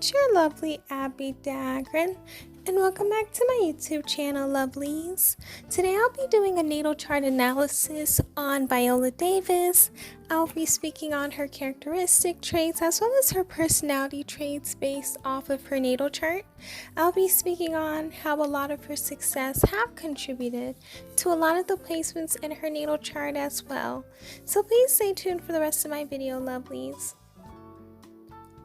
it's your lovely Abbie Dagrin, and welcome back to my YouTube channel, lovelies. Today I'll be doing a natal chart analysis on Viola Davis. I'll be speaking on her characteristic traits as well as her personality traits based off of her natal chart. I'll be speaking on how a lot of her success have contributed to a lot of the placements in her natal chart as well. So please stay tuned for the rest of my video, lovelies.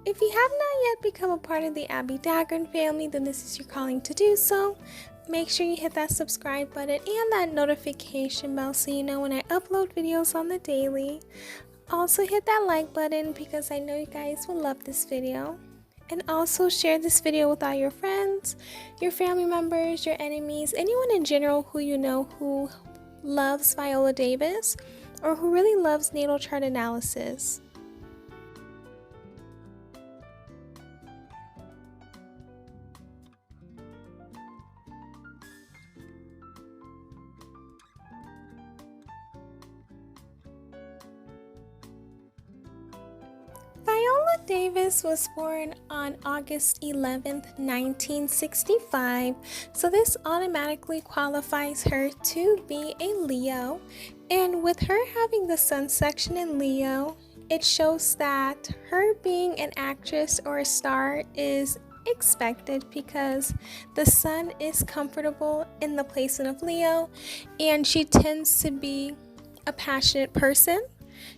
If you have not yet become a part of the Abbie Dagrin family, then this is your calling to do so. Make sure you hit that subscribe button and that notification bell so you know when I upload videos on the daily. Also hit that like button because I know you guys will love this video. And also share this video with all your friends, your family members, your enemies, anyone in general who you know who loves Viola Davis or who really loves natal chart analysis. Viola Davis was born on August 11th, 1965, so this automatically qualifies her to be a Leo. And with her having the sun section in Leo, it shows that her being an actress or a star is expected because the sun is comfortable in the placement of Leo, and she tends to be a passionate person.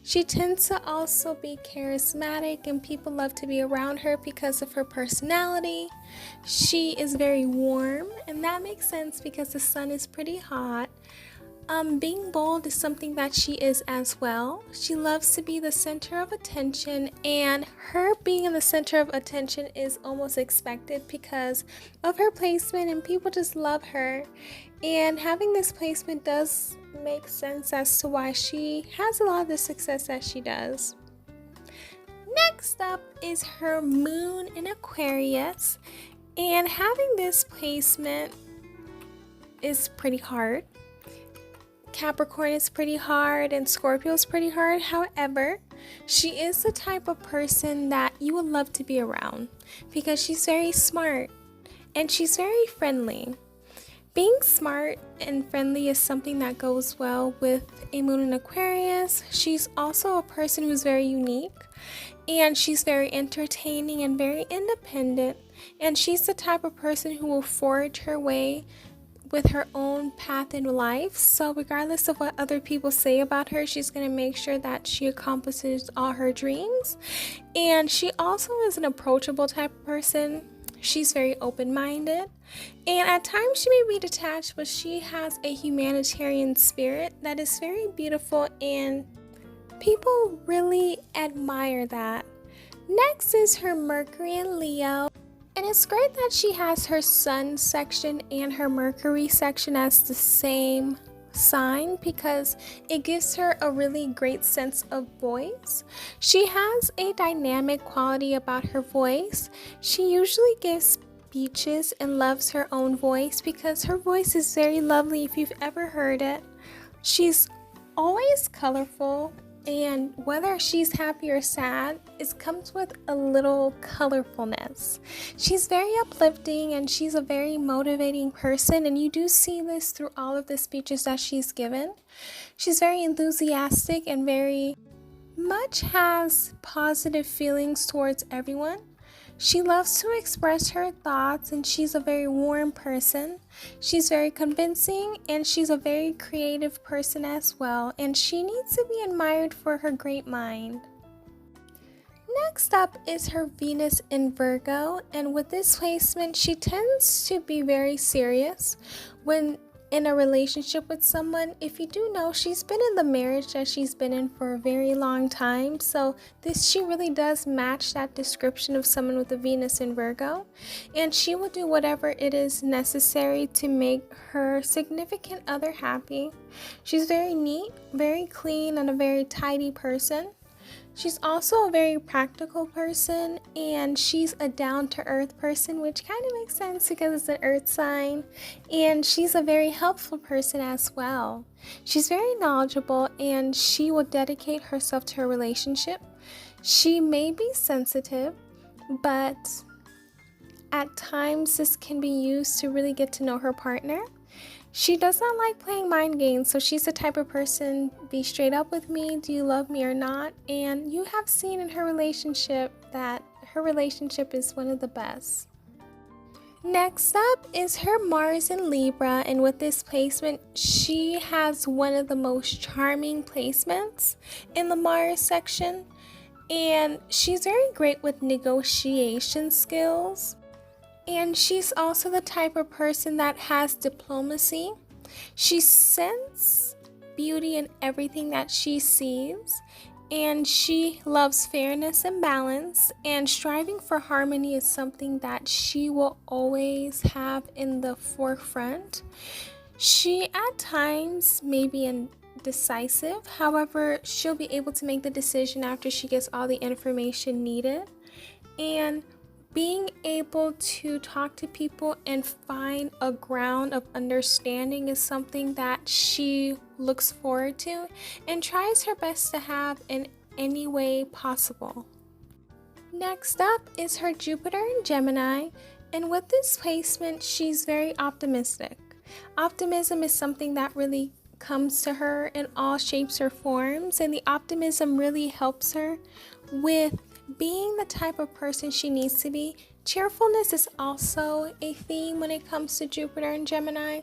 She tends to also be charismatic and people love to be around her because of her personality. She is very warm, and that makes sense because the sun is pretty hot. Being bold is something that she is as well. She loves to be the center of attention, and her being in the center of attention is almost expected because of her placement, and people just love her. And having this placement does make sense as to why she has a lot of the success that she does. Next up is her moon in Aquarius, and having this placement is pretty hard. Capricorn is pretty hard and Scorpio is pretty hard. However, she is the type of person that you would love to be around because she's very smart and she's very friendly. Being smart and friendly is something that goes well with a moon in Aquarius. She's also a person who's very unique, and she's very entertaining and very independent, and she's the type of person who will forge her way with her own path in life. So regardless of what other people say about her, she's going to make sure that she accomplishes all her dreams. And she also is an approachable type of person. She's very open-minded, and at times she may be detached, but she has a humanitarian spirit that is very beautiful, and people really admire that. Next is her Mercury in Leo. And it's great that she has her sun section and her Mercury section as the same sign because it gives her a really great sense of voice. She has a dynamic quality about her voice. She usually gives speeches and loves her own voice because her voice is very lovely if you've ever heard it. She's always colorful, and whether she's happy or sad, it comes with a little colorfulness. She's very uplifting and she's a very motivating person, and you do see this through all of the speeches that she's given. She's very enthusiastic and very much has positive feelings towards everyone. She loves to express her thoughts, and she's a very warm person. She's very convincing, and she's a very creative person as well, and she needs to be admired for her great mind. Next up is her Venus in Virgo, and with this placement, she tends to be very serious when in a relationship with someone. If you do know, she's been in the marriage that she's been in for a very long time, so she really does match that description of someone with a Venus in Virgo, and she will do whatever it is necessary to make her significant other happy. She's very neat, very clean, and a very tidy person. She's also a very practical person, and she's a down-to-earth person, which kind of makes sense because it's an earth sign, and she's a very helpful person as well. She's very knowledgeable, and she will dedicate herself to her relationship. She may be sensitive, but At times, this can be used to really get to know her partner. She does not like playing mind games, so she's the type of person, be straight up with me, do you love me or not? And you have seen in her relationship that her relationship is one of the best. Next up is her Mars in Libra, and with this placement, she has one of the most charming placements in the Mars section, and she's very great with negotiation skills. And she's also the type of person that has diplomacy. She senses beauty in everything that she sees, and she loves fairness and balance, and striving for harmony is something that she will always have in the forefront. She at times may be indecisive, however, she'll be able to make the decision after she gets all the information needed. And being able to talk to people and find a ground of understanding is something that she looks forward to and tries her best to have in any way possible. Next up is her Jupiter in Gemini, and with this placement, she's very optimistic. Optimism is something that really comes to her in all shapes or forms, and the optimism really helps her with being the type of person she needs to be. Cheerfulness is also a theme when it comes to Jupiter and Gemini.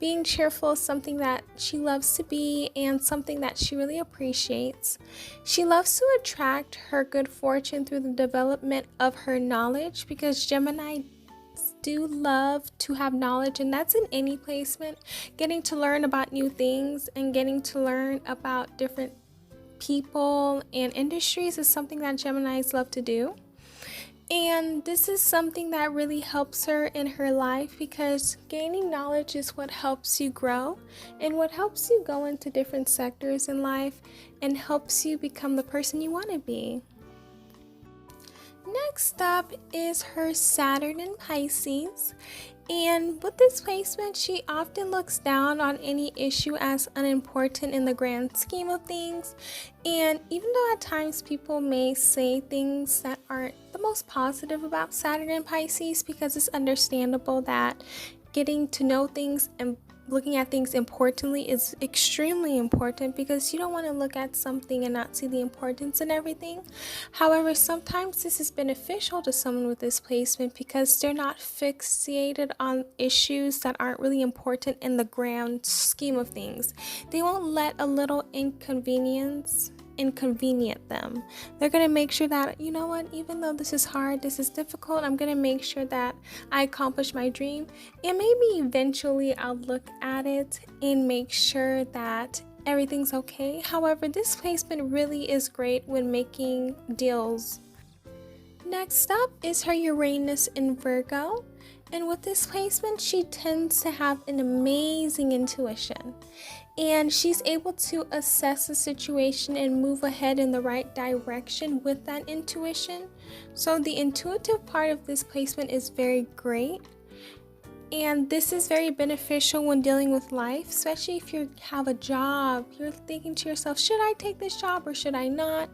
Being cheerful is something that she loves to be and something that she really appreciates. She loves to attract her good fortune through the development of her knowledge, because Gemini do love to have knowledge, and that's in any placement. Getting to learn about new things and getting to learn about different people and industries is something that Geminis love to do. And this is something that really helps her in her life, because gaining knowledge is what helps you grow and what helps you go into different sectors in life and helps you become the person you want to be. Next up is her Saturn in Pisces, and with this placement, she often looks down on any issue as unimportant in the grand scheme of things. And even though at times people may say things that aren't the most positive about Saturn in Pisces, because it's understandable that getting to know things and looking at things importantly is extremely important, because you don't want to look at something and not see the importance in everything. However, sometimes this is beneficial to someone with this placement because they're not fixated on issues that aren't really important in the grand scheme of things. They won't let a little inconvenience inconvenient them. They're going to make sure that, you know what, even though this is hard, this is difficult, I'm going to make sure that I accomplish my dream, and maybe eventually I'll look at it and make sure that everything's okay. However, this placement really is great when making deals. Next up is her Uranus in Virgo, and with this placement, she tends to have an amazing intuition. And she's able to assess the situation and move ahead in the right direction with that intuition. So the intuitive part of this placement is very great. And this is very beneficial when dealing with life, especially if you have a job. You're thinking to yourself, should I take this job or should I not?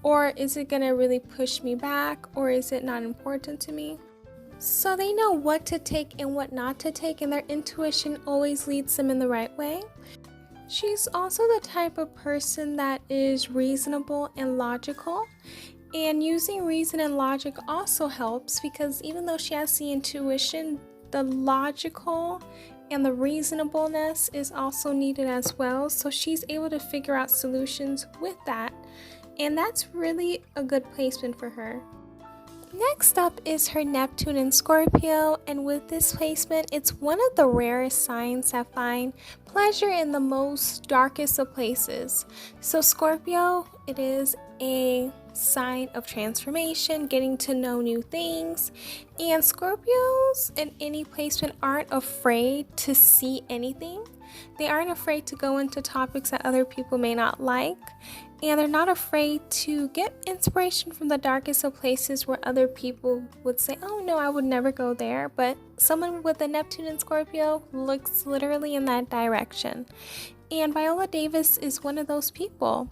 Or is it going to really push me back? Or is it not important to me? So they know what to take and what not to take, and their intuition always leads them in the right way. She's also the type of person that is reasonable and logical, and using reason and logic also helps, because even though she has the intuition, the logical and the reasonableness is also needed as well. So she's able to figure out solutions with that, and that's really a good placement for her. Next up is her Neptune in Scorpio, and with this placement, it's one of the rarest signs that find pleasure in the most darkest of places. So Scorpio, it is a sign of transformation, getting to know new things, and Scorpios in any placement aren't afraid to see anything. They aren't afraid to go into topics that other people may not like, and they're not afraid to get inspiration from the darkest of places where other people would say, oh no, I would never go there. But someone with a Neptune in Scorpio looks literally in that direction. And Viola Davis is one of those people.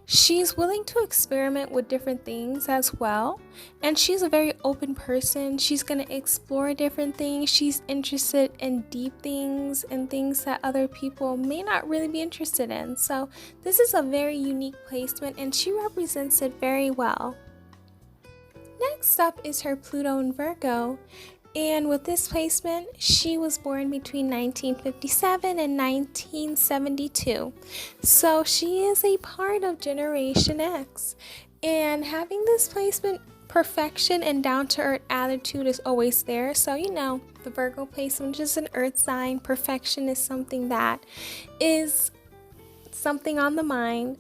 She's willing to experiment with different things as well. And she's a very open person. She's going to explore different things. She's interested in deep things and things that other people may not really be interested in. So this is a very unique placement and she represents it very well. Next up is her Pluto in Virgo. And with this placement, she was born between 1957 and 1972. So she is a part of Generation X. And having this placement, perfection and down-to-earth attitude is always there. So, the Virgo placement is an earth sign. Perfection is something that is something on the mind.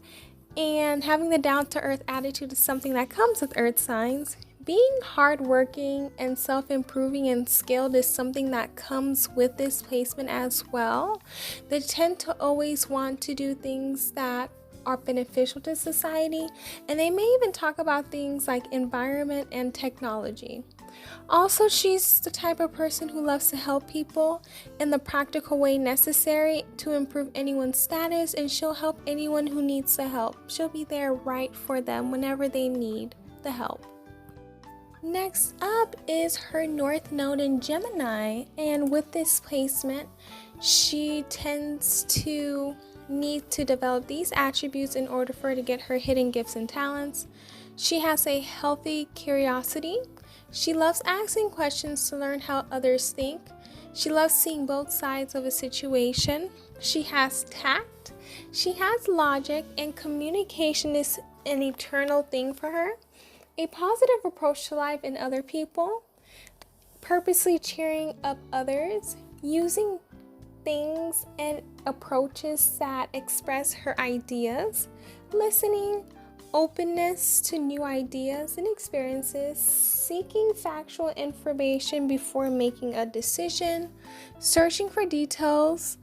And having the down-to-earth attitude is something that comes with earth signs. Being hardworking and self-improving and skilled is something that comes with this placement as well. They tend to always want to do things that are beneficial to society, and they may even talk about things like environment and technology. Also, she's the type of person who loves to help people in the practical way necessary to improve anyone's status, and she'll help anyone who needs the help. She'll be there right for them whenever they need the help. Next up is her North Node in Gemini, and with this placement, she tends to need to develop these attributes in order for her to get her hidden gifts and talents. She has a healthy curiosity. She loves asking questions to learn how others think. She loves seeing both sides of a situation. She has tact. She has logic, and communication is an eternal thing for her. A positive approach to life and other people, purposely cheering up others, using things and approaches that express her ideas, listening, openness to new ideas and experiences, seeking factual information before making a decision, searching for details.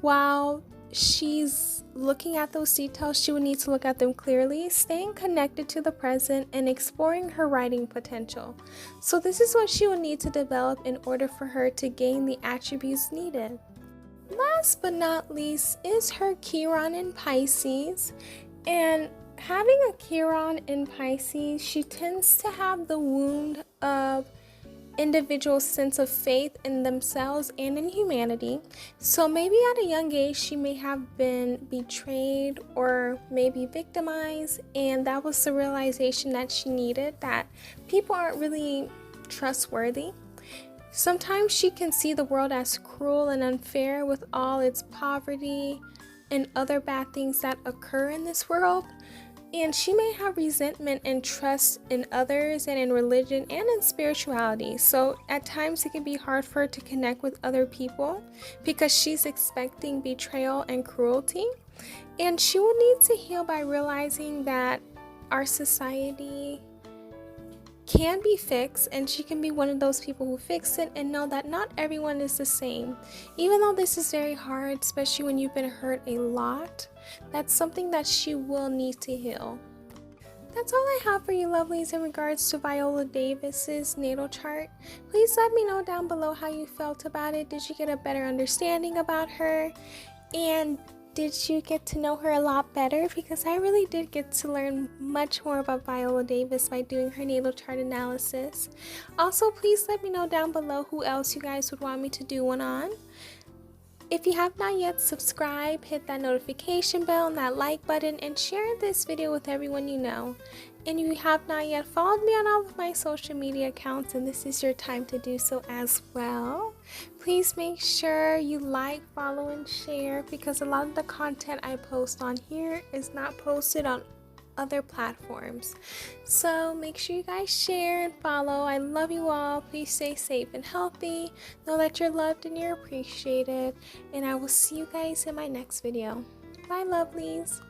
While she's looking at those details, she would need to look at them clearly, staying connected to the present, and exploring her writing potential. So this is what she will need to develop in order for her to gain the attributes needed. Last but not least is her Kiron in Pisces. And having a Kiron in Pisces, she tends to have the wound of individual's sense of faith in themselves and in humanity. So maybe at a young age she may have been betrayed or maybe victimized, and that was the realization that she needed, that people aren't really trustworthy. Sometimes she can see the world as cruel and unfair with all its poverty and other bad things that occur in this world. And she may have resentment and trust in others and in religion and in spirituality. So at times it can be hard for her to connect with other people because she's expecting betrayal and cruelty. And she will need to heal by realizing that our society can be fixed, and she can be one of those people who fix it and know that not everyone is the same. Even though this is very hard, especially when you've been hurt a lot, that's something that she will need to heal. That's all I have for you lovelies in regards to Viola Davis's natal chart. Please let me know down below how you felt about it. Did you get a better understanding about her? And did you get to know her a lot better? Because I really did get to learn much more about Viola Davis by doing her natal chart analysis. Also, please let me know down below who else you guys would want me to do one on. If you have not yet subscribed, hit that notification bell and that like button and share this video with everyone you know. And if you have not yet followed me on all of my social media accounts, and this is your time to do so as well, please make sure you like, follow, and share, because a lot of the content I post on here is not posted on other platforms. So make sure you guys share and follow. I love you all. Please stay safe and healthy. Know that you're loved and you're appreciated. And I will see you guys in my next video. Bye, lovelies.